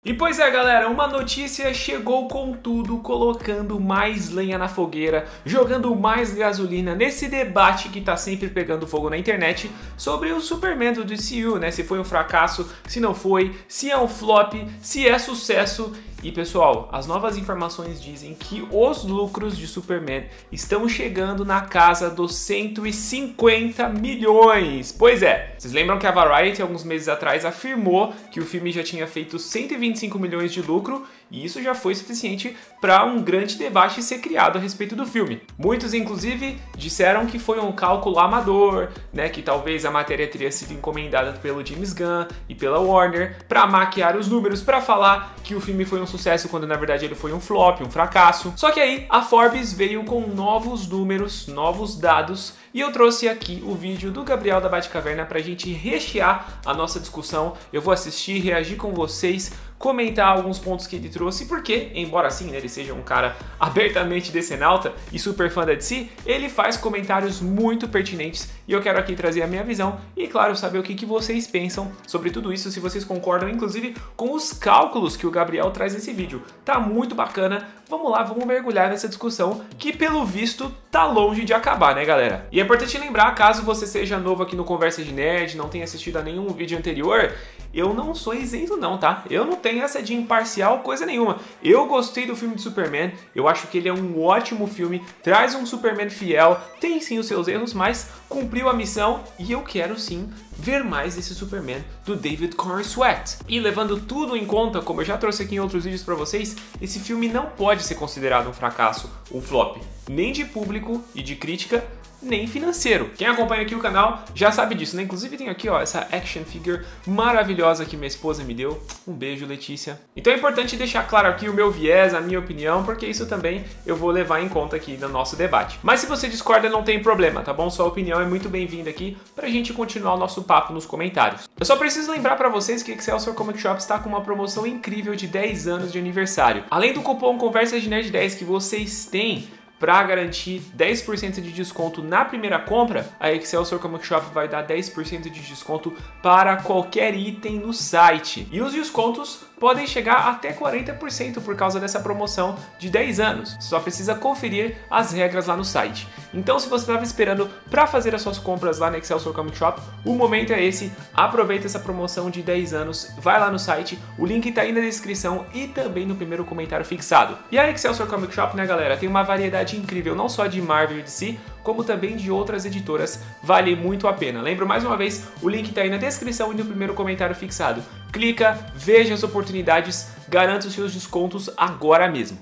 E pois é, galera, uma notícia chegou com tudo, colocando mais lenha na fogueira, jogando mais gasolina nesse debate que tá sempre pegando fogo na internet sobre o Superman do DCU, né? Se foi um fracasso, se não foi, se é um flop, se é sucesso. E pessoal, as novas informações dizem que os lucros de Superman estão chegando na casa dos 150 milhões. Pois é, vocês lembram que a Variety alguns meses atrás afirmou que o filme já tinha feito 125 milhões de lucro e isso já foi suficiente para um grande debate ser criado a respeito do filme. Muitos inclusive disseram que foi um cálculo amador, né, que talvez a matéria teria sido encomendada pelo James Gunn e pela Warner para maquiar os números, para falar que o filme foi um sucesso quando na verdade ele foi um flop, um fracasso. Só que aí a Forbes veio com novos números, novos dados e eu trouxe aqui o vídeo do Gabriel da Batcaverna pra gente rechear a nossa discussão. Eu vou assistir, reagir com vocês, comentar alguns pontos que ele trouxe, porque, embora assim, né, ele seja um cara abertamente decenalta e super fã da DC, ele faz comentários muito pertinentes e eu quero aqui trazer a minha visão e, claro, saber o que vocês pensam sobre tudo isso, se vocês concordam, inclusive, com os cálculos que o Gabriel traz nesse vídeo. Tá muito bacana, vamos lá, vamos mergulhar nessa discussão que, pelo visto, tá longe de acabar, né, galera? E é importante lembrar, caso você seja novo aqui no Conversa de Nerd, não tenha assistido a nenhum vídeo anterior, eu não sou isento não, tá? Eu não tenho essa de imparcial coisa nenhuma. Eu gostei do filme de Superman, eu acho que ele é um ótimo filme, traz um Superman fiel, tem sim os seus erros, mas cumpriu a missão e eu quero sim ver mais desse Superman do David Corenswet. E levando tudo em conta, como eu já trouxe aqui em outros vídeos pra vocês, esse filme não pode ser considerado um fracasso, um flop, nem de público e de crítica, nem financeiro. Quem acompanha aqui o canal já sabe disso, né? Inclusive tem aqui, ó, essa action figure maravilhosa que minha esposa me deu. Um beijo, Letícia. Então é importante deixar claro aqui o meu viés, a minha opinião, porque isso também eu vou levar em conta aqui no nosso debate. Mas se você discorda, não tem problema, tá bom? Sua opinião é muito bem-vinda aqui pra gente continuar o nosso papo nos comentários. Eu só preciso lembrar pra vocês que Excelsior Comic Shop está com uma promoção incrível de 10 anos de aniversário. Além do cupom Conversa de Nerd 10 que vocês têm para garantir 10% de desconto na primeira compra, a Excelsior Comic Shop vai dar 10% de desconto para qualquer item no site. E os descontos podem chegar até 40% por causa dessa promoção de 10 anos. Você só precisa conferir as regras lá no site. Então, se você estava esperando para fazer as suas compras lá na Excelsior Comic Shop, o momento é esse. Aproveita essa promoção de 10 anos, vai lá no site, o link está aí na descrição e também no primeiro comentário fixado. E a Excelsior Comic Shop, né, galera, tem uma variedade incrível, não só de Marvel e DC, como também de outras editoras, vale muito a pena. Lembro mais uma vez, o link está aí na descrição e no primeiro comentário fixado. Clica, veja as oportunidades, garanta os seus descontos agora mesmo.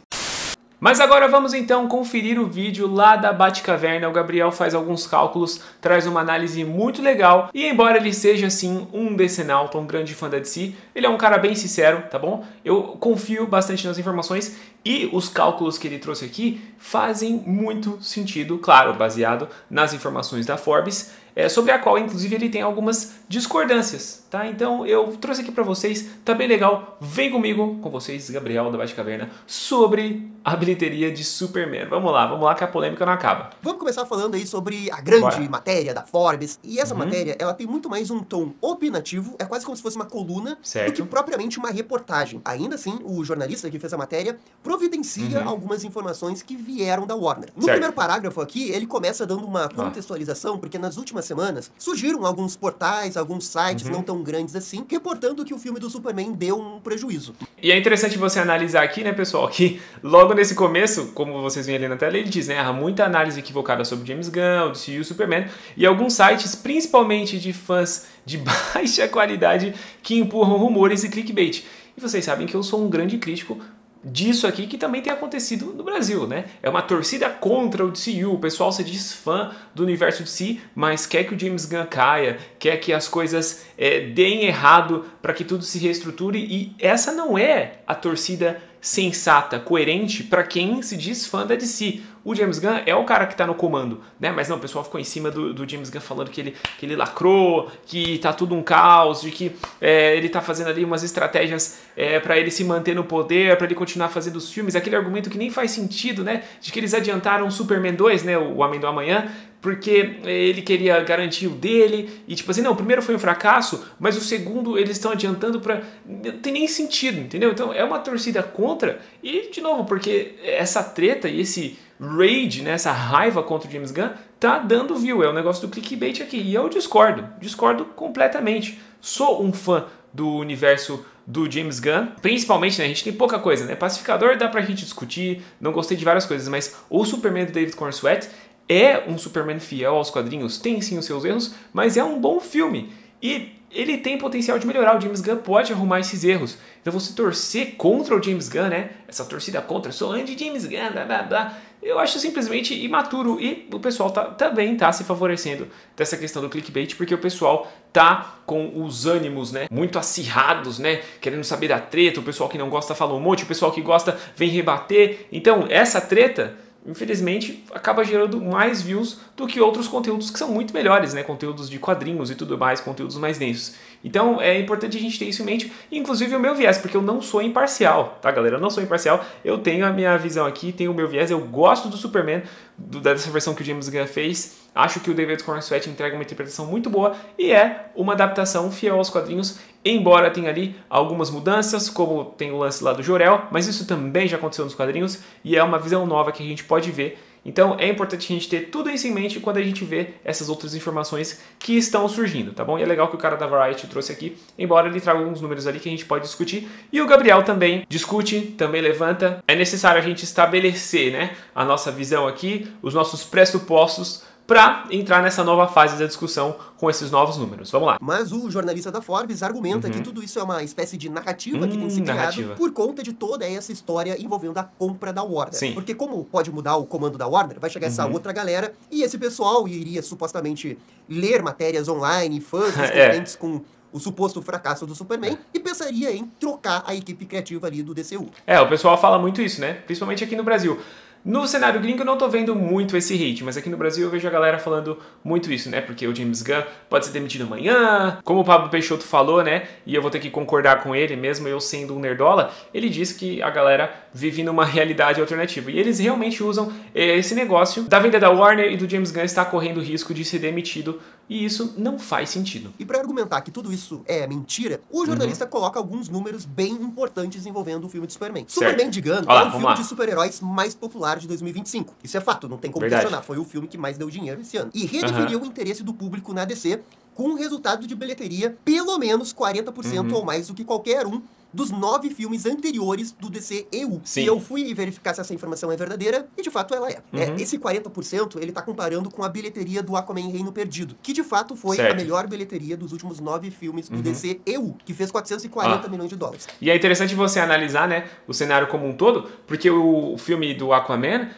Mas agora vamos então conferir o vídeo lá da Batcaverna. O Gabriel faz alguns cálculos, traz uma análise muito legal e embora ele seja assim um decenalta, um grande fã da DC, ele é um cara bem sincero, tá bom? Eu confio bastante nas informações e os cálculos que ele trouxe aqui fazem muito sentido, claro, baseado nas informações da Forbes, sobre a qual inclusive ele tem algumas discordâncias, tá? Então eu trouxe aqui pra vocês, tá bem legal, vem comigo, com vocês, Gabriel da Batcaverna, sobre a bilheteria de Superman. Vamos lá que a polêmica não acaba. Vamos começar falando aí sobre a grande matéria da Forbes, e essa matéria, ela tem muito mais um tom opinativo, é quase como se fosse uma coluna, do que propriamente uma reportagem. Ainda assim, o jornalista que fez a matéria providencia algumas informações que vieram da Warner. No primeiro parágrafo aqui, ele começa dando uma contextualização, porque nas últimas semanas surgiram alguns portais, alguns sites não tão grandes assim, reportando que o filme do Superman deu um prejuízo. E é interessante você analisar aqui, né, pessoal, que logo nesse começo, como vocês veem ali na tela, ele diz, né, há muita análise equivocada sobre James Gunn, o DCU e o Superman, e alguns sites, principalmente de fãs de baixa qualidade, que empurram rumores e clickbait. E vocês sabem que eu sou um grande crítico disso aqui que também tem acontecido no Brasil, né? É uma torcida contra o DCU, o pessoal se diz fã do universo DC, mas quer que o James Gunn caia, quer que as coisas deem errado para que tudo se reestruture e essa não é a torcida sensata, coerente para quem se diz fã da DC. o James Gunn é o cara que tá no comando, né? Mas não, o pessoal ficou em cima do James Gunn falando que ele lacrou, que tá tudo um caos, de que ele tá fazendo ali umas estratégias para ele se manter no poder, para ele continuar fazendo os filmes, aquele argumento que nem faz sentido, né? De que eles adiantaram o Superman 2, né? O Homem do Amanhã, porque ele queria garantir o dele, e tipo assim, não, o primeiro foi um fracasso, mas o segundo eles estão adiantando pra... Não tem nem sentido, entendeu? Então é uma torcida contra, e de novo, porque essa treta e esse rage, né, essa raiva contra o James Gunn, tá dando view, é o negócio do clickbait aqui, e eu discordo completamente. Sou um fã do universo do James Gunn, principalmente, né, a gente tem pouca coisa, né, Pacificador dá pra gente discutir, não gostei de várias coisas, mas o Superman do David Corenswet é um Superman fiel aos quadrinhos, tem sim os seus erros, mas é um bom filme. E ele tem potencial de melhorar, o James Gunn pode arrumar esses erros. Então você torcer contra o James Gunn, né? Essa torcida contra, sou anti-James Gunn, blá blá blá. Eu acho simplesmente imaturo. E o pessoal também tá se favorecendo dessa questão do clickbait, porque o pessoal tá com os ânimos, né, muito acirrados, né, querendo saber da treta. O pessoal que não gosta fala um monte, o pessoal que gosta vem rebater. Então essa treta, infelizmente, acaba gerando mais views do que outros conteúdos que são muito melhores, né? Conteúdos de quadrinhos e tudo mais, conteúdos mais densos. Então é importante a gente ter isso em mente, inclusive o meu viés, porque eu não sou imparcial, tá, galera? Eu não sou imparcial, eu tenho a minha visão aqui, tenho o meu viés, eu gosto do Superman, dessa versão que o James Gunn fez. Acho que o David Corenswet entrega uma interpretação muito boa e é uma adaptação fiel aos quadrinhos, embora tenha ali algumas mudanças, como tem o lance lá do Jor-El, mas isso também já aconteceu nos quadrinhos e é uma visão nova que a gente pode ver. Então é importante a gente ter tudo isso em mente quando a gente vê essas outras informações que estão surgindo, tá bom? E é legal que o cara da Variety trouxe aqui, embora ele traga alguns números ali que a gente pode discutir. E o Gabriel também discute, também levanta. É necessário a gente estabelecer, né, a nossa visão aqui, os nossos pressupostos, para entrar nessa nova fase da discussão com esses novos números. Vamos lá. Mas o jornalista da Forbes argumenta que tudo isso é uma espécie de narrativa que tem se criado por conta de toda essa história envolvendo a compra da Warner. Sim. Porque como pode mudar o comando da Warner, vai chegar essa outra galera e esse pessoal iria supostamente ler matérias online, fãs contentes com o suposto fracasso do Superman e pensaria em trocar a equipe criativa ali do DCU. O pessoal fala muito isso, né? Principalmente aqui no Brasil. No cenário gringo eu não tô vendo muito esse hate, mas aqui no Brasil eu vejo a galera falando muito isso, né? Porque o James Gunn pode ser demitido amanhã, como o Pablo Peixoto falou, né? E eu vou ter que concordar com ele, mesmo eu sendo um nerdola, ele diz que a galera vive numa realidade alternativa. E eles realmente usam esse negócio da venda da Warner e do James Gunn estar correndo risco de ser demitido. E isso não faz sentido. E para argumentar que tudo isso é mentira, o jornalista coloca alguns números bem importantes envolvendo o filme de Superman. Superman de Gunn é o filme de super-heróis mais popular de 2025. Isso é fato, não tem como questionar. Foi o filme que mais deu dinheiro esse ano. E redefiniu o interesse do público na DC com um resultado de bilheteria pelo menos 40% ou mais do que qualquer um dos 9 filmes anteriores do DCEU. Sim. E eu fui verificar se essa informação é verdadeira, e de fato ela é. Esse 40%, ele tá comparando com a bilheteria do Aquaman Reino Perdido, que de fato foi a melhor bilheteria dos últimos 9 filmes do DCEU, que fez 440 milhões de dólares. E é interessante você analisar, né, o cenário como um todo, porque o filme do Aquaman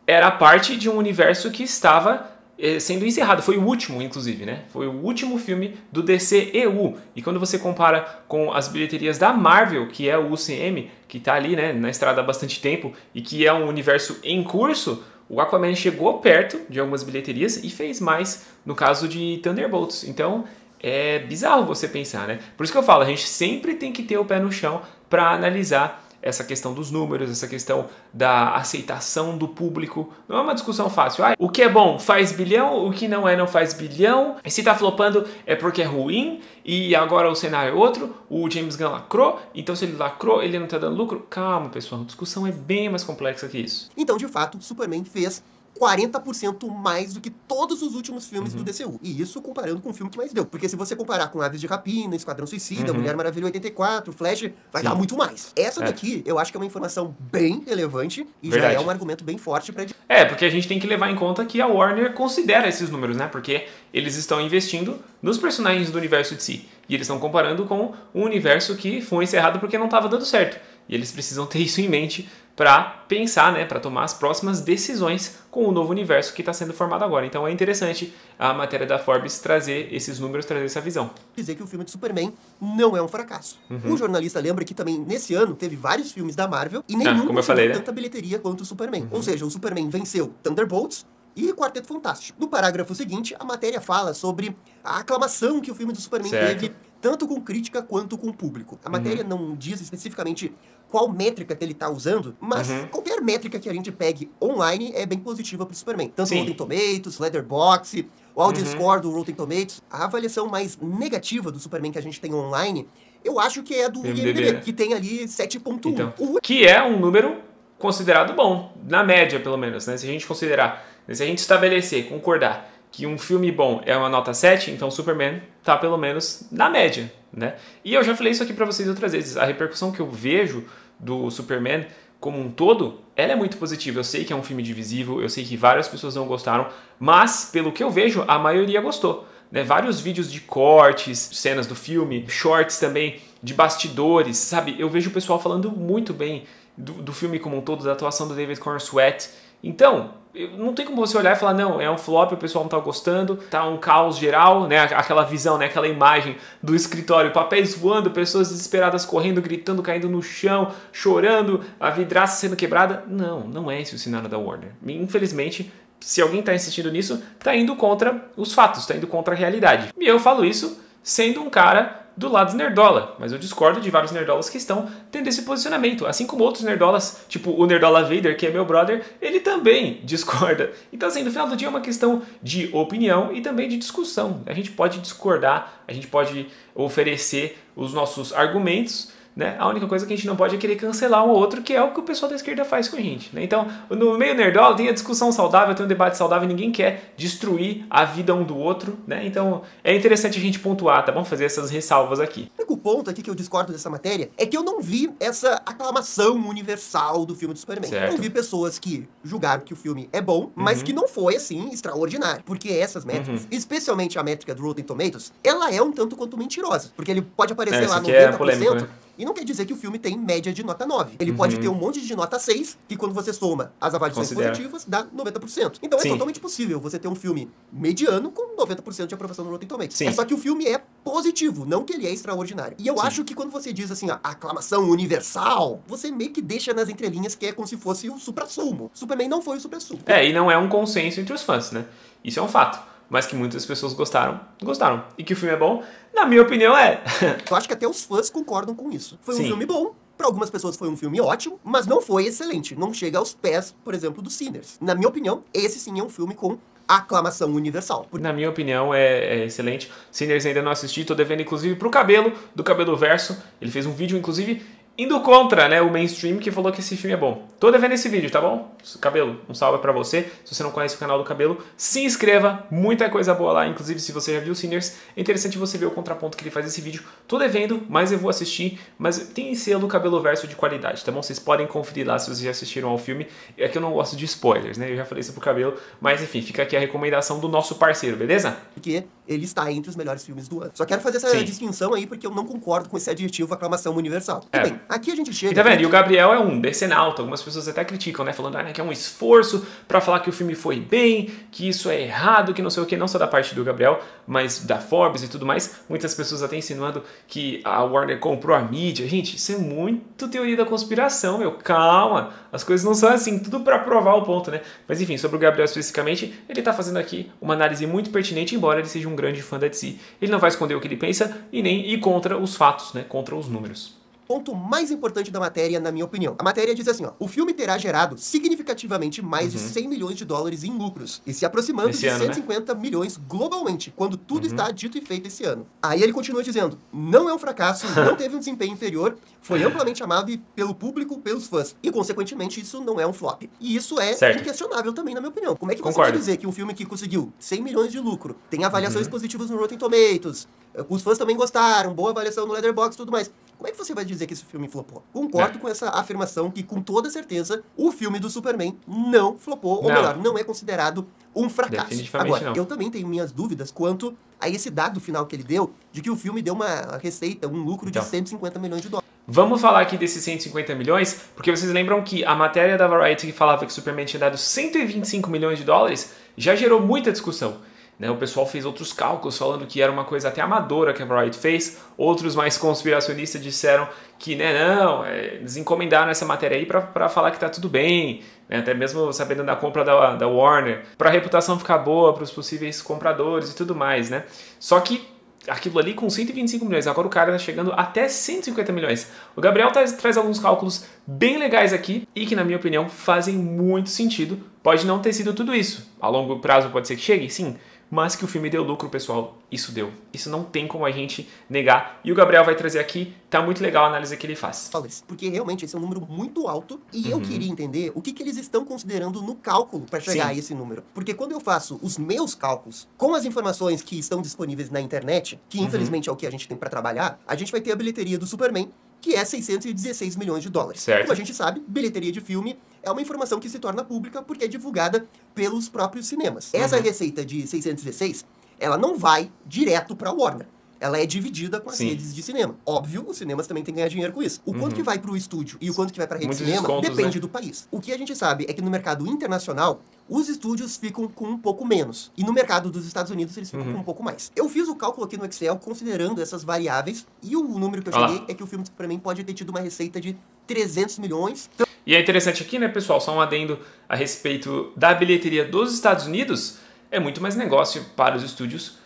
era parte de um universo que estava sendo encerrado. Foi o último, inclusive, né? Foi o último filme do DCEU. E quando você compara com as bilheterias da Marvel, que é o UCM, que tá ali, né, na estrada há bastante tempo, e que é um universo em curso, o Aquaman chegou perto de algumas bilheterias e fez mais no caso de Thunderbolts. Então, é bizarro você pensar, né? Por isso que eu falo, a gente sempre tem que ter o pé no chão para analisar essa questão dos números, essa questão da aceitação do público. Não é uma discussão fácil. O que é bom faz bilhão, o que não é não faz bilhão. E se tá flopando é porque é ruim, e agora o cenário é outro, o James Gunn lacrou, então se ele lacrou, ele não tá dando lucro. Calma, pessoal, a discussão é bem mais complexa que isso. Então, de fato, Superman fez 40% mais do que todos os últimos filmes do DCU. E isso comparando com o filme que mais deu. Porque se você comparar com Aves de Rapina, Esquadrão Suicida, Mulher Maravilha 84, Flash, vai dar muito mais. Essa daqui, eu acho que é uma informação bem relevante e já é um argumento bem forte pra... Porque a gente tem que levar em conta que a Warner considera esses números, né? Porque eles estão investindo nos personagens do universo de si. E eles estão comparando com um universo que foi encerrado porque não estava dando certo. E eles precisam ter isso em mente para pensar, né, para tomar as próximas decisões com o novo universo que está sendo formado agora. Então é interessante a matéria da Forbes trazer esses números, trazer essa visão. Dizer que o filme de Superman não é um fracasso. O jornalista lembra que também nesse ano teve vários filmes da Marvel e nenhum conseguiu tanta bilheteria quanto o Superman. Ou seja, o Superman venceu Thunderbolts e Quarteto Fantástico. No parágrafo seguinte, a matéria fala sobre a aclamação que o filme do Superman teve, tanto com crítica quanto com público. A matéria não diz especificamente qual métrica que ele está usando, mas qualquer métrica que a gente pegue online é bem positiva para o Superman. Tanto o Rotten Tomatoes, Letterboxd, o audience score do Rotten Tomatoes. A avaliação mais negativa do Superman que a gente tem online, eu acho que é a do IMDb, que tem ali 7.1. Então, que é um número considerado bom, na média pelo menos, né? Se a gente considerar, se a gente estabelecer, concordar que um filme bom é uma nota 7, então Superman tá pelo menos na média, né? E eu já falei isso aqui pra vocês outras vezes, a repercussão que eu vejo do Superman como um todo, ela é muito positiva. Eu sei que é um filme divisivo, eu sei que várias pessoas não gostaram, mas pelo que eu vejo, a maioria gostou, né? Vários vídeos de cortes, cenas do filme, shorts também, de bastidores, sabe? Eu vejo o pessoal falando muito bem do filme como um todo, da atuação do David Corenswet. Então, não tem como você olhar e falar, não, é um flop, o pessoal não tá gostando, tá um caos geral, né? Aquela visão, né? Aquela imagem do escritório, papéis voando, pessoas desesperadas correndo, gritando, caindo no chão, chorando, a vidraça sendo quebrada. Não, não é esse o cenário da Warner. Infelizmente, se alguém tá insistindo nisso, tá indo contra os fatos, tá indo contra a realidade. E eu falo isso sendo um cara do lado nerdola, mas eu discordo de vários nerdolas que estão tendo esse posicionamento, assim como outros nerdolas, tipo o Nerdola Vader, que é meu brother, ele também discorda. Então assim, no final do dia é uma questão de opinião e também de discussão. A gente pode discordar, a gente pode oferecer os nossos argumentos, né? A única coisa que a gente não pode é querer cancelar um ou outro, que é o que o pessoal da esquerda faz com a gente, né? Então, no meio nerdola tem a discussão saudável, tem um debate saudável, ninguém quer destruir a vida um do outro, né? Então, é interessante a gente pontuar, tá bom? Fazer essas ressalvas aqui. O único ponto aqui que eu discordo dessa matéria é que eu não vi essa aclamação universal do filme do Superman. Certo. Eu vi pessoas que julgaram que o filme é bom, mas que não foi, assim, extraordinário. Porque essas métricas, especialmente a métrica do Rotten Tomatoes, ela é um tanto quanto mentirosa. Porque ele pode aparecer lá 90%, polêmico, né? E não quer dizer que o filme tem média de nota 9. Ele pode ter um monte de nota 6, que quando você soma as avaliações positivas, dá 90%. Então é totalmente possível você ter um filme mediano com 90% de aprovação no Rotten Tomatoes. É só que o filme é positivo, não que ele é extraordinário. E eu acho que quando você diz assim, a aclamação universal, você meio que deixa nas entrelinhas que é como se fosse o suprassumo. Superman não foi o suprassumo. E não é um consenso entre os fãs, né? Isso é um fato. Mas que muitas pessoas gostaram. E que o filme é bom, na minha opinião, é. Eu acho que até os fãs concordam com isso. Foi um filme bom, para algumas pessoas foi um filme ótimo, mas não foi excelente. Não chega aos pés, por exemplo, do Sinners. Na minha opinião, esse sim é um filme com aclamação universal. Na minha opinião, é excelente. Sinners ainda não assisti, tô devendo inclusive pro Cabelo, do Cabelo Verso. Ele fez um vídeo, inclusive, indo contra, né, o mainstream, que falou que esse filme é bom. Tô devendo esse vídeo, tá bom? Cabelo, um salve pra você. Se você não conhece o canal do Cabelo, se inscreva. Muita coisa boa lá. Inclusive, se você já viu Sinners, é interessante você ver o contraponto que ele faz nesse vídeo. Tô devendo, mas eu vou assistir. Mas tem selo Cabelo Verso de qualidade, tá bom? Vocês podem conferir lá se vocês já assistiram ao filme. É que eu não gosto de spoilers, né? Eu já falei isso pro Cabelo. Mas, enfim, fica aqui a recomendação do nosso parceiro, beleza? Porque ele está entre os melhores filmes do ano. Só quero fazer essa distinção aí, porque eu não concordo com esse adjetivo aclamação universal. Bem, aqui a gente chega... E tá vendo? E o Gabriel é um decenalta. Algumas pessoas até criticam, né? Falando que é um esforço pra falar que o filme foi bem, que isso é errado, que não sei o que. Não só da parte do Gabriel, mas da Forbes e tudo mais. Muitas pessoas até insinuando que a Warner comprou a mídia. Gente, isso é muito teoria da conspiração, meu. Calma. As coisas não são assim. Tudo pra provar o ponto, né? Mas enfim, sobre o Gabriel especificamente, ele tá fazendo aqui uma análise muito pertinente, embora ele seja um grande fã da DC. Ele não vai esconder o que ele pensa e nem ir contra os fatos, né? Contra os números. Ponto mais importante da matéria, na minha opinião. A matéria diz assim, ó, o filme terá gerado significativamente mais de 100 milhões de dólares em lucros e se aproximando de 150 milhões globalmente, quando tudo está dito e feito esse ano. Aí ele continua dizendo, não é um fracasso, não teve um desempenho inferior, foi amplamente amado pelo público, pelos fãs, e consequentemente isso não é um flop. E isso é inquestionável também, na minha opinião. Como é que você vai dizer que um filme que conseguiu 100 milhões de lucro, tem avaliações positivas no Rotten Tomatoes, os fãs também gostaram, boa avaliação no Letterboxd e tudo mais. Como é que você vai dizer que esse filme flopou? Concordo com essa afirmação que, com toda certeza, o filme do Superman não flopou, ou melhor, não é considerado um fracasso. Definitivamente Agora, eu também tenho minhas dúvidas quanto a esse dado final que ele deu, de que o filme deu uma receita, um lucro de 150 milhões de dólares. Vamos falar aqui desses 150 milhões, porque vocês lembram que a matéria da Variety que falava que Superman tinha dado 125 milhões de dólares já gerou muita discussão. O pessoal fez outros cálculos falando que era uma coisa até amadora que a Variety fez. Outros mais conspiracionistas disseram que eles encomendaram essa matéria aí para falar que tá tudo bem, até mesmo sabendo da compra da Warner, para a reputação ficar boa para os possíveis compradores e tudo mais, né? Só que aquilo ali com 125 milhões, agora o cara tá chegando até 150 milhões. O Gabriel traz alguns cálculos bem legais aqui e que, na minha opinião, fazem muito sentido. Pode não ter sido tudo isso. A longo prazo pode ser que chegue, sim. Mas que o filme deu lucro, pessoal, isso deu. Isso não tem como a gente negar. E o Gabriel vai trazer aqui, tá muito legal a análise que ele faz. Porque realmente esse é um número muito alto e eu queria entender o que eles estão considerando no cálculo para chegar a esse número. Porque quando eu faço os meus cálculos com as informações que estão disponíveis na internet, que infelizmente é o que a gente tem para trabalhar, a gente vai ter a bilheteria do Superman, que é 616 milhões de dólares. Certo. Como a gente sabe, bilheteria de filme é uma informação que se torna pública porque é divulgada pelos próprios cinemas. Essa receita de 616, ela não vai direto para a Warner. Ela é dividida com as redes de cinema. Óbvio, os cinemas também têm que ganhar dinheiro com isso. O quanto que vai para o estúdio e o quanto que vai para a rede de cinema depende do país. O que a gente sabe é que no mercado internacional, os estúdios ficam com um pouco menos. E no mercado dos Estados Unidos, eles ficam com um pouco mais. Eu fiz o cálculo aqui no Excel considerando essas variáveis e o número que eu cheguei é que o filme Superman pode ter tido uma receita de 300 milhões. E é interessante aqui, né, pessoal, só um adendo a respeito da bilheteria dos Estados Unidos, é muito mais negócio para os estúdios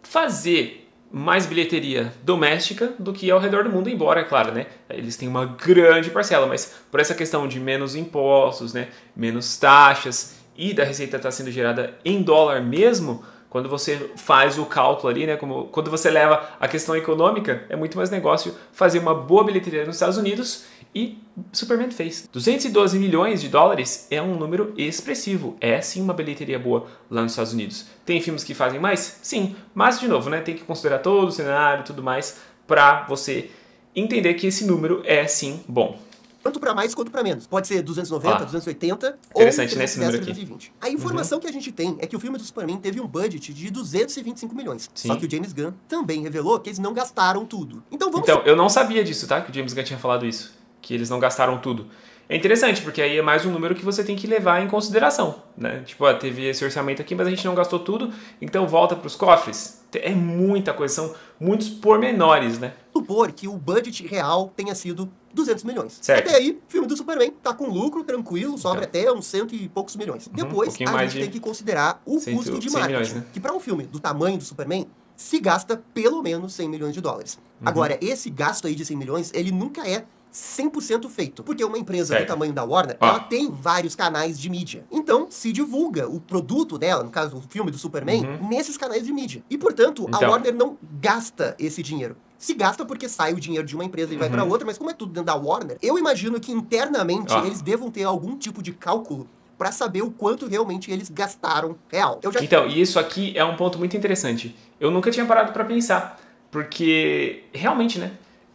fazer mais bilheteria doméstica do que ao redor do mundo, embora, é claro, né, eles têm uma grande parcela, mas por essa questão de menos impostos, né, menos taxas e da receita estar sendo gerada em dólar mesmo, quando você faz o cálculo ali, né, quando você leva a questão econômica, é muito mais negócio fazer uma boa bilheteria nos Estados Unidos e Superman fez. 212 milhões de dólares é um número expressivo. É sim uma bilheteria boa lá nos Estados Unidos. Tem filmes que fazem mais? Sim. Mas, de novo, né, tem que considerar todo o cenário e tudo mais para você entender que esse número é sim bom. Tanto para mais quanto para menos. Pode ser 290, 280 interessante, ou 310, 320. A informação que a gente tem é que o filme do Superman teve um budget de 225 milhões. Sim. Só que o James Gunn também revelou que eles não gastaram tudo. Então eu não sabia disso, tá? Que o James Gunn tinha falado isso. Que eles não gastaram tudo. É interessante, porque aí é mais um número que você tem que levar em consideração, né? Tipo, teve esse orçamento aqui, mas a gente não gastou tudo, então volta para os cofres. É muita coisa, são muitos pormenores, né? Supor que o budget real tenha sido 200 milhões. Certo. Até aí, o filme do Superman tá com lucro, tranquilo, sobra até uns 100 e poucos milhões. Depois, a gente tem que considerar o custo de marketing. Milhões, né? Que para um filme do tamanho do Superman, se gasta pelo menos 100 milhões de dólares. Agora, esse gasto aí de 100 milhões, ele nunca é 100% feito. Porque uma empresa do tamanho da Warner, ela tem vários canais de mídia. Então, se divulga o produto dela, no caso, o filme do Superman, nesses canais de mídia. E, portanto, a Warner não gasta esse dinheiro. Se gasta porque sai o dinheiro de uma empresa e vai para outra, mas como é tudo dentro da Warner, eu imagino que internamente eles devam ter algum tipo de cálculo para saber o quanto realmente eles gastaram real. Então, e isso aqui é um ponto muito interessante. Eu nunca tinha parado para pensar, porque realmente, né?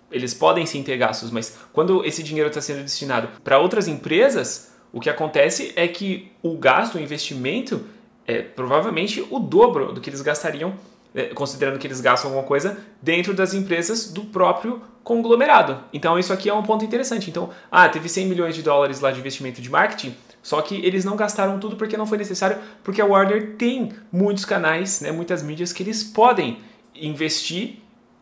Eles podem sim ter gastos, mas quando esse dinheiro está sendo destinado para outras empresas, o que acontece é que o gasto, o investimento, é provavelmente o dobro do que eles gastariam, considerando que eles gastam alguma coisa dentro das empresas do próprio conglomerado. Então isso aqui é um ponto interessante. Então, teve 100 milhões de dólares lá de investimento de marketing, só que eles não gastaram tudo porque não foi necessário, porque a Warner tem muitos canais, né, muitas mídias que eles podem investir,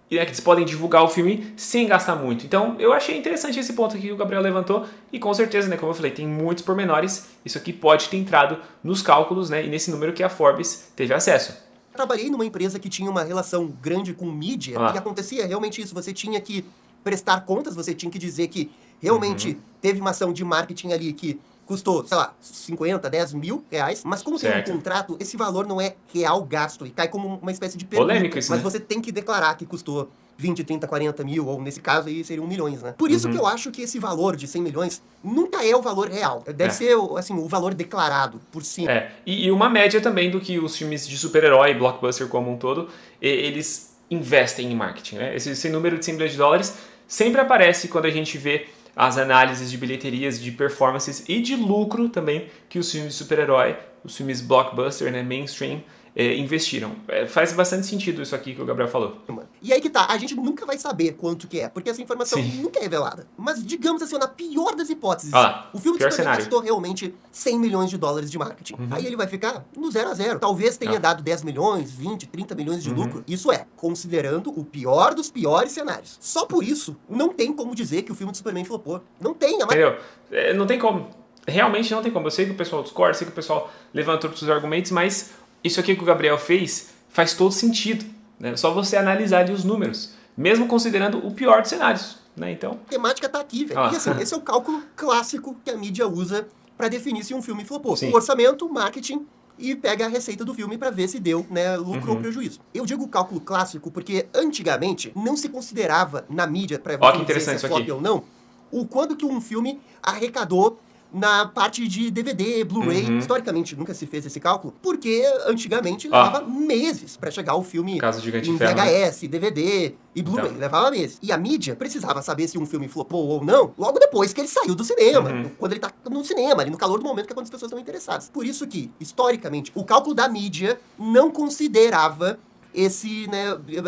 que eles podem divulgar o filme sem gastar muito. Então, eu achei interessante esse ponto aqui que o Gabriel levantou e com certeza, né, como eu falei, tem muitos pormenores. Isso aqui pode ter entrado nos cálculos, né, e nesse número que a Forbes teve acesso. Trabalhei numa empresa que tinha uma relação grande com mídia e acontecia realmente isso. Você tinha que prestar contas, você tinha que dizer que realmente teve uma ação de marketing ali que custou, sei lá, 50, 10 mil reais, mas como tem um contrato, esse valor não é real gasto e cai como uma espécie de permuta. Polêmico isso, mas né? você tem que declarar que custou 20, 30, 40 mil, ou nesse caso aí seriam milhões, né? Por isso que eu acho que esse valor de 100 milhões nunca é o valor real. Deve ser, assim, o valor declarado por cima. E uma média também do que os filmes de super-herói, blockbuster como um todo, eles investem em marketing, né? Esse número de 100 milhões de dólares sempre aparece quando a gente vê as análises de bilheterias, de performances e de lucro também que os filmes de super-herói os filmes blockbuster, né, mainstream, investiram. Faz bastante sentido isso aqui que o Gabriel falou. E aí que tá, a gente nunca vai saber quanto que é, porque essa informação nunca é revelada. Mas digamos assim, na pior das hipóteses, o filme do Superman gastou realmente 100 milhões de dólares de marketing. Aí ele vai ficar no 0 a 0. Talvez tenha dado 10 milhões, 20, 30 milhões de lucro. Isso é, considerando o pior dos piores cenários. Só por isso, não tem como dizer que o filme do Superman flopou. Não tem, Entendeu? Não tem como. Realmente não tem como. Eu sei que o pessoal discorda, sei que o pessoal levanta outros argumentos, mas isso aqui que o Gabriel faz todo sentido, né? Só você analisar ali os números, mesmo considerando o pior dos cenários, né? Então, a temática tá aqui, velho. E assim, esse é o cálculo clássico que a mídia usa para definir se um filme flopou. O orçamento, marketing e pega a receita do filme para ver se deu, né, lucro ou prejuízo. Eu digo cálculo clássico porque antigamente não se considerava na mídia, para dizer se é flop ou não, o quanto que um filme arrecadou na parte de DVD, Blu-ray. Historicamente nunca se fez esse cálculo, porque antigamente levava meses para chegar o filme em VHS, DVD e Blu-ray. Levava meses. E a mídia precisava saber se um filme flopou ou não logo depois que ele saiu do cinema. Quando ele tá no cinema, ali no calor do momento, que é quando as pessoas estão interessadas. Por isso que, historicamente, o cálculo da mídia não considerava esse, né,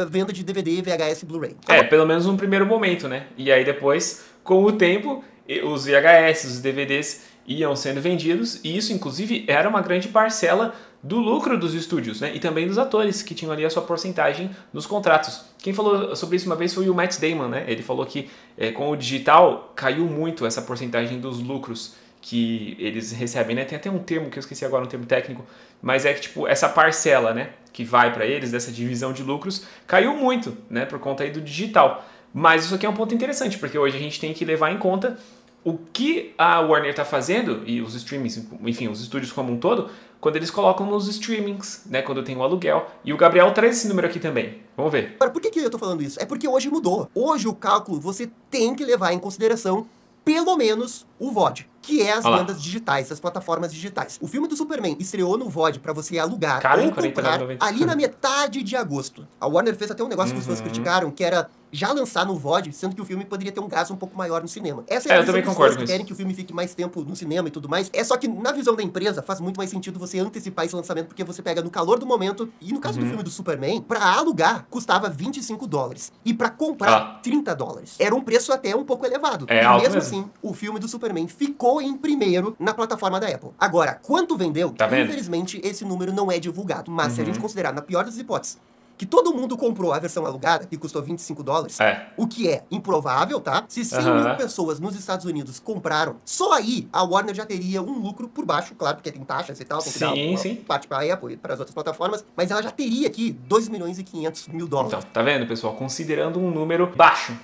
venda de DVD, VHS e Blu-ray. Pelo menos num primeiro momento, né? E aí depois, com o tempo, os VHS, os DVDs iam sendo vendidos, e isso, inclusive, era uma grande parcela do lucro dos estúdios, né? E também dos atores, que tinham ali a sua porcentagem nos contratos. Quem falou sobre isso uma vez foi o Matt Damon, né? Ele falou que com o digital caiu muito essa porcentagem dos lucros que eles recebem, né? Tem até um termo que eu esqueci agora, um termo técnico, mas é que, tipo, essa parcela, né, que vai para eles, dessa divisão de lucros, caiu muito, né, por conta aí do digital. Mas isso aqui é um ponto interessante, porque hoje a gente tem que levar em conta o que a Warner está fazendo, e os streamings, enfim, os estúdios como um todo, quando eles colocam nos streamings, né, quando tem o aluguel. E o Gabriel traz esse número aqui também. Vamos ver. Agora, por que eu tô falando isso? É porque hoje mudou. Hoje o cálculo você tem que levar em consideração pelo menos o VOD, que é as vendas digitais, as plataformas digitais. O filme do Superman estreou no VOD pra você alugar ou comprar ali na metade de agosto. A Warner fez até um negócio que os fãs criticaram, que era já lançar no VOD, sendo que o filme poderia ter um gasto um pouco maior no cinema. Essa é a visão dos fãs que querem que o filme fique mais tempo no cinema e tudo mais. É só que, na visão da empresa, faz muito mais sentido você antecipar esse lançamento, porque você pega no calor do momento, e no caso do filme do Superman, pra alugar, custava $25. E pra comprar, $30. Era um preço até um pouco elevado. E mesmo assim, o filme do Superman ficou em primeiro na plataforma da Apple. Agora, quanto vendeu? Infelizmente, esse número não é divulgado. Mas se a gente considerar, na pior das hipóteses, que todo mundo comprou a versão alugada, que custou $25, o que é improvável, tá? Se 100 mil pessoas nos Estados Unidos compraram, só aí a Warner já teria um lucro por baixo, claro, porque tem taxas e tal, tem que dar uma parte para a Apple e para as outras plataformas, mas ela já teria aqui $2.500.000. Então, tá vendo, pessoal? Considerando um número baixo.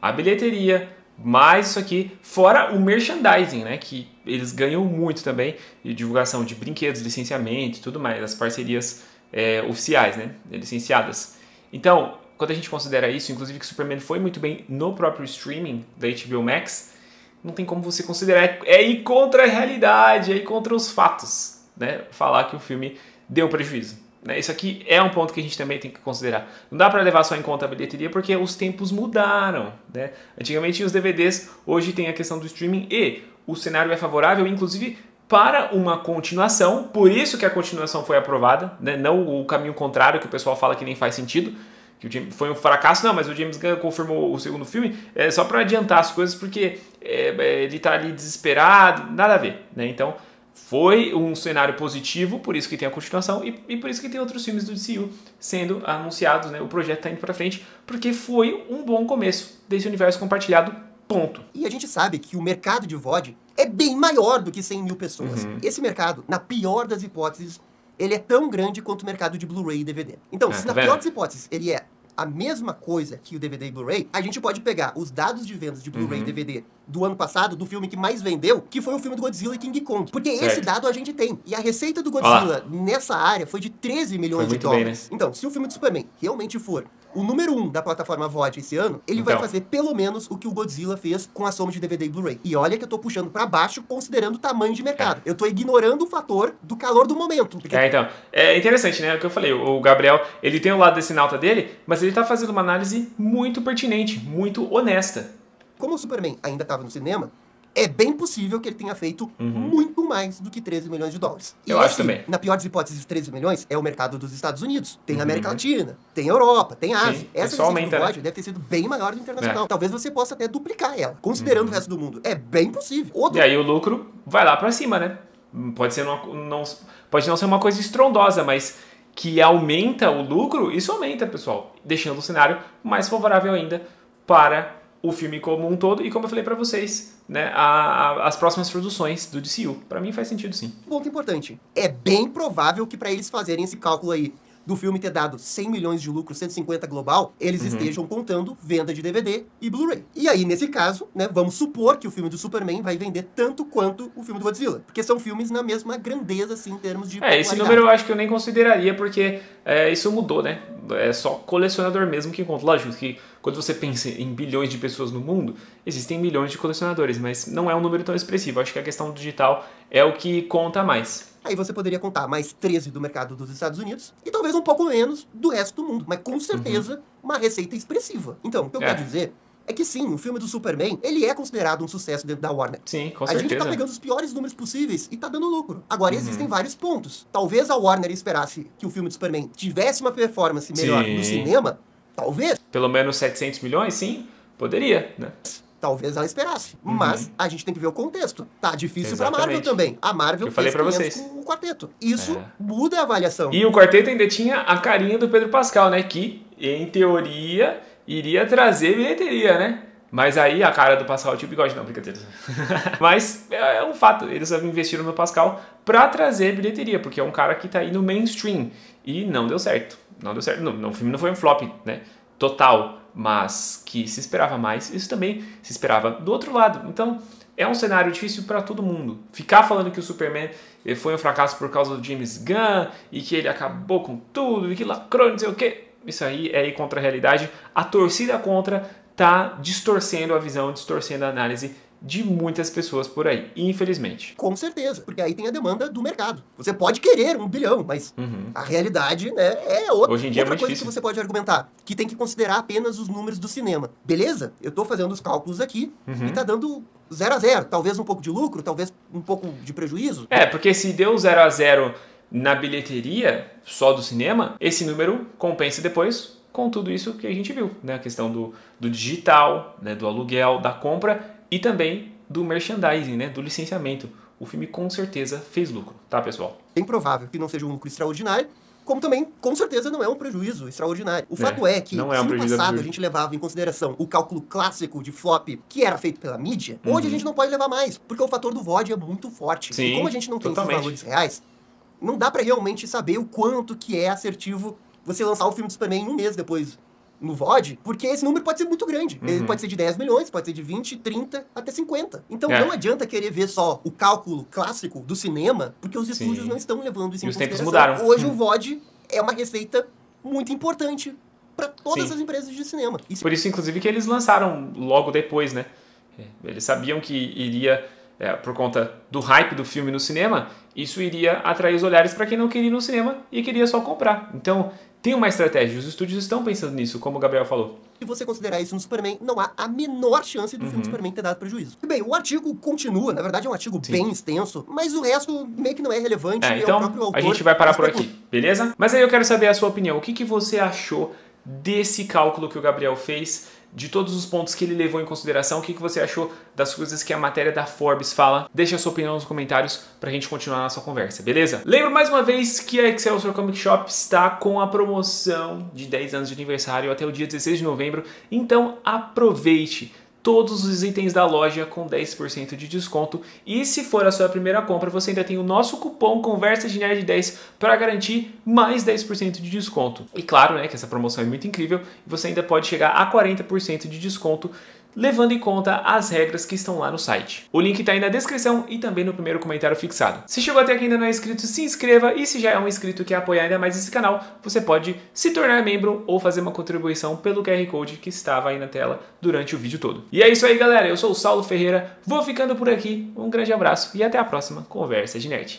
A bilheteria, mais isso aqui, fora o merchandising, né? Que eles ganham muito também, de divulgação de brinquedos, licenciamento e tudo mais, as parcerias oficiais, né, licenciadas. Então, quando a gente considera isso, inclusive que Superman foi muito bem no próprio streaming da HBO Max, não tem como você considerar, ir contra a realidade, ir contra os fatos, né, falar que o filme deu prejuízo. Né? Isso aqui é um ponto que a gente também tem que considerar. Não dá para levar só em conta a bilheteria, porque os tempos mudaram, né? Antigamente tinha os DVDs, hoje tem a questão do streaming e o cenário é favorável, inclusive, para uma continuação, por isso que a continuação foi aprovada, né? Não o caminho contrário que o pessoal fala que nem faz sentido, que foi um fracasso, não, mas o James Gunn confirmou o segundo filme, só para adiantar as coisas, porque ele está ali desesperado, nada a ver, né? Então, foi um cenário positivo, por isso que tem a continuação e por isso que tem outros filmes do DCU sendo anunciados, né? O projeto está indo para frente, porque foi um bom começo desse universo compartilhado, ponto. E a gente sabe que o mercado de VOD é bem maior do que 100 mil pessoas. Esse mercado, na pior das hipóteses, ele é tão grande quanto o mercado de Blu-ray e DVD. Então, se na pior das hipóteses ele é a mesma coisa que o DVD e Blu-ray, a gente pode pegar os dados de vendas de Blu-ray e DVD do ano passado, do filme que mais vendeu, que foi o filme do Godzilla e King Kong. Porque esse dado a gente tem. E a receita do Godzilla nessa área foi de 13 milhões de dólares. Bem, né? Então, se o filme do Superman realmente for o número 1 da plataforma VOD esse ano, ele vai fazer pelo menos o que o Godzilla fez com a soma de DVD e Blu-ray. E olha que eu tô puxando pra baixo considerando o tamanho de mercado. Eu tô ignorando o fator do calor do momento. Porque... então, é interessante, né? O que eu falei, o Gabriel, ele tem o lado desse nauta dele, mas ele tá fazendo uma análise muito pertinente, muito honesta. Como o Superman ainda estava no cinema, é bem possível que ele tenha feito muito mais do que 13 milhões de dólares. Eu acho também. Na pior das hipóteses, 13 milhões é o mercado dos Estados Unidos. Tem a América Latina, tem a Europa, tem a Ásia. Sim, essa receita do VOD deve ter sido bem maior do internacional. Talvez você possa até duplicar ela, considerando o resto do mundo. É bem possível. E aí o lucro vai lá pra cima, né? Pode não ser uma coisa estrondosa, mas que aumenta o lucro, isso aumenta, pessoal. Deixando o cenário mais favorável ainda para o filme como um todo e, como eu falei pra vocês, né, as próximas produções do DCU. Pra mim faz sentido, sim. Ponto importante. É bem provável que pra eles fazerem esse cálculo aí do filme ter dado 100 milhões de lucro, 150 global, eles estejam contando venda de DVD e Blu-ray. E aí, nesse caso, né, vamos supor que o filme do Superman vai vender tanto quanto o filme do Godzilla. Porque são filmes na mesma grandeza, assim, em termos de esse número eu acho que eu nem consideraria, porque isso mudou, né? É só colecionador mesmo que conta. Lógico que quando você pensa em bilhões de pessoas no mundo, existem milhões de colecionadores, mas não é um número tão expressivo. Acho que a questão digital é o que conta mais. Aí você poderia contar mais 13 do mercado dos Estados Unidos e talvez um pouco menos do resto do mundo. Mas com certeza uma receita expressiva. Então, o que eu quero dizer é que sim, o filme do Superman, ele é considerado um sucesso dentro da Warner. Sim, com certeza. A gente tá pegando os piores números possíveis e tá dando lucro. Agora, existem vários pontos. Talvez a Warner esperasse que o filme do Superman tivesse uma performance melhor no cinema. Talvez. Pelo menos 700 milhões, sim. Poderia, né? Talvez ela esperasse. Mas a gente tem que ver o contexto. Tá difícil pra Marvel também. A Marvel fez pra vocês com o Quarteto. Isso muda a avaliação. E o Quarteto ainda tinha a carinha do Pedro Pascal, né? Que, em teoria, iria trazer bilheteria, né? Mas aí a cara do Pascal tinha o bigode. Não, brincadeira. Mas é um fato. Eles investiram no Pascal pra trazer bilheteria. Porque é um cara que tá aí no mainstream. E não deu certo. Não deu certo. Não, o filme não foi um flop, né? Total. Mas que se esperava mais, isso também se esperava do outro lado. Então, é um cenário difícil para todo mundo. Ficar falando que o Superman foi um fracasso por causa do James Gunn e que ele acabou com tudo e que lacrou, não sei o quê. Isso aí é ir contra a realidade. A torcida contra tá distorcendo a visão, distorcendo a análise de muitas pessoas por aí, infelizmente. Com certeza, porque aí tem a demanda do mercado. Você pode querer 1 bilhão, mas a realidade, né, é outra, hoje em dia outra é muito coisa difícil. Que você pode argumentar, que tem que considerar apenas os números do cinema. Beleza? Eu tô fazendo os cálculos aqui e tá dando 0 a 0. Talvez um pouco de lucro, talvez um pouco de prejuízo. Porque se deu 0 a 0 na bilheteria só do cinema, esse número compensa depois com tudo isso que a gente viu, né? A questão do digital, né? Do aluguel, da compra e também do merchandising, né? Do licenciamento. O filme com certeza fez lucro, tá, pessoal? Bem provável que não seja um lucro extraordinário, como também, com certeza, não é um prejuízo extraordinário. O fato é que, se no passado a gente levava em consideração o cálculo clássico de flop que era feito pela mídia, hoje a gente não pode levar mais, porque o fator do VOD é muito forte. Sim, e como a gente não tem esses valores reais, não dá pra realmente saber o quanto que é assertivo você lançar o filme do Superman 1 mês depois no VOD, porque esse número pode ser muito grande. Ele pode ser de 10 milhões, pode ser de 20, 30, até 50. Então não adianta querer ver só o cálculo clássico do cinema, porque os estúdios não estão levando isso em consideração. Os tempos mudaram. Hoje o VOD é uma receita muito importante para todas as empresas de cinema. Por isso, inclusive, que eles lançaram logo depois, né? Eles sabiam que iria, por conta do hype do filme no cinema, isso iria atrair os olhares para quem não queria ir no cinema e queria só comprar. Então, tem uma estratégia, os estúdios estão pensando nisso, como o Gabriel falou. Se você considerar isso no Superman, não há a menor chance do filme do Superman ter dado prejuízo. E bem, o artigo continua, na verdade é um artigo bem extenso, mas o resto meio que não é relevante. Então, o próprio autor a gente vai parar por aqui, beleza? Mas aí eu quero saber a sua opinião. O que você achou desse cálculo que o Gabriel fez, de todos os pontos que ele levou em consideração? O que você achou das coisas que a matéria da Forbes fala? Deixa a sua opinião nos comentários pra gente continuar a nossa conversa, beleza? Lembro mais uma vez que a Excelsior Comic Shop está com a promoção de 10 anos de aniversário até o dia 16 de novembro, então aproveite todos os itens da loja com 10% de desconto. E se for a sua primeira compra, você ainda tem o nosso cupom Conversa de Nerd 10 para garantir mais 10% de desconto. E claro, né, que essa promoção é muito incrível e você ainda pode chegar a 40% de desconto, levando em conta as regras que estão lá no site. O link está aí na descrição e também no primeiro comentário fixado. Se chegou até aqui e ainda não é inscrito, se inscreva, e se já é um inscrito e quer apoiar ainda mais esse canal, você pode se tornar membro ou fazer uma contribuição pelo QR Code que estava aí na tela durante o vídeo todo. E é isso aí, galera, eu sou o Saulo Ferreira, vou ficando por aqui, um grande abraço e até a próxima Conversa de Nerd.